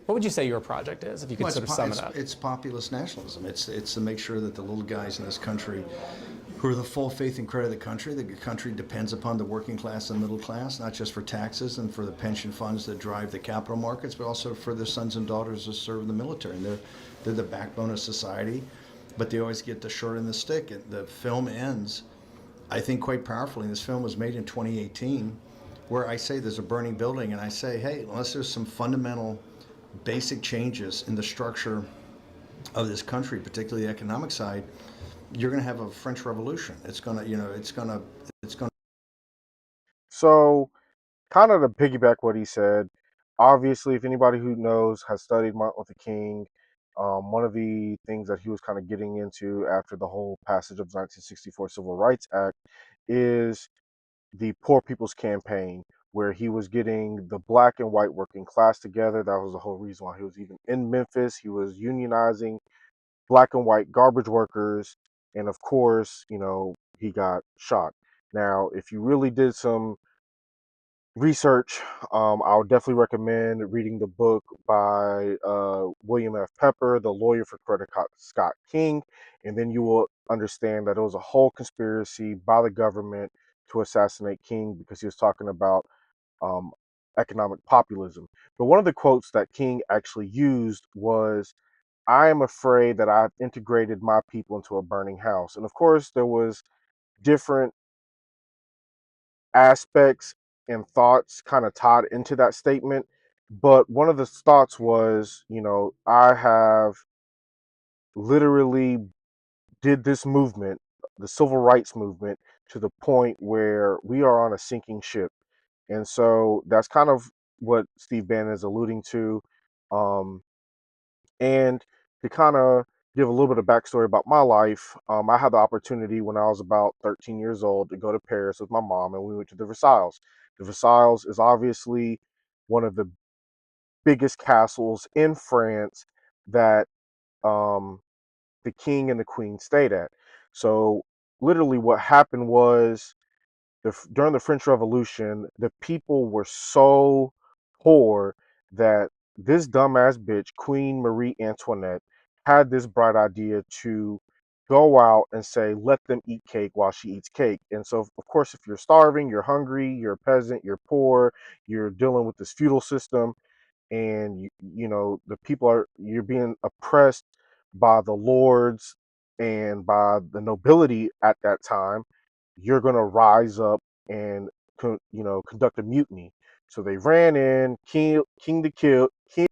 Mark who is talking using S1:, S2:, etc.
S1: What would you say your project is, if you could
S2: Well,
S1: sort of sum it up?
S2: it's populist nationalism. It's to make sure that the little guys in this country, who are the full faith and credit of the country depends upon the working class and middle class, not just for taxes and for the pension funds that drive the capital markets, but also for their sons and daughters who serve in the military. And they're the backbone of society, but they always get the short end of the stick. And the film ends, I think, quite powerfully. This film was made in 2018, where I say there's a burning building, and I say, hey, unless there's some fundamental basic changes in the structure of this country, particularly the economic side, you're going to have a French Revolution. It's going to, it's going to.
S3: So, kind of to piggyback what he said, obviously, if anybody who knows has studied Martin Luther King, one of the things that he was kind of getting into after the whole passage of the 1964 Civil Rights Act is the Poor People's Campaign, where he was getting the black and white working class together. That was the whole reason why he was even in Memphis. He was unionizing black and white garbage workers. And of course, he got shot. Now, if you really did some research, I would definitely recommend reading the book by William F. Pepper, The Lawyer for Coretta Scott King, and then you will understand that it was a whole conspiracy by the government to assassinate King because he was talking about um, economic populism. But one of the quotes that King actually used was, "I am afraid that I've integrated my people into a burning house." And of course, there was different aspects and thoughts kind of tied into that statement. But one of the thoughts was, I have literally did this movement, the civil rights movement, to the point where we are on a sinking ship. And so that's kind of what Steve Bannon is alluding to. Um, and to kind of give a little bit of backstory about my life, I had the opportunity when I was about 13 years old to go to Paris with my mom, and we went to the Versailles. The Versailles is obviously one of the biggest castles in France that um, the king and the queen stayed at. So, literally, what happened was during the French Revolution, the people were so poor that this dumbass bitch, Queen Marie Antoinette, had this bright idea to go out and say, let them eat cake while she eats cake. And so, of course, if you're starving, you're hungry, you're a peasant, you're poor, you're dealing with this feudal system, and the people you're being oppressed by the lords and by the nobility at that time, you're going to rise up and conduct a mutiny. So they ran in, king to kill, king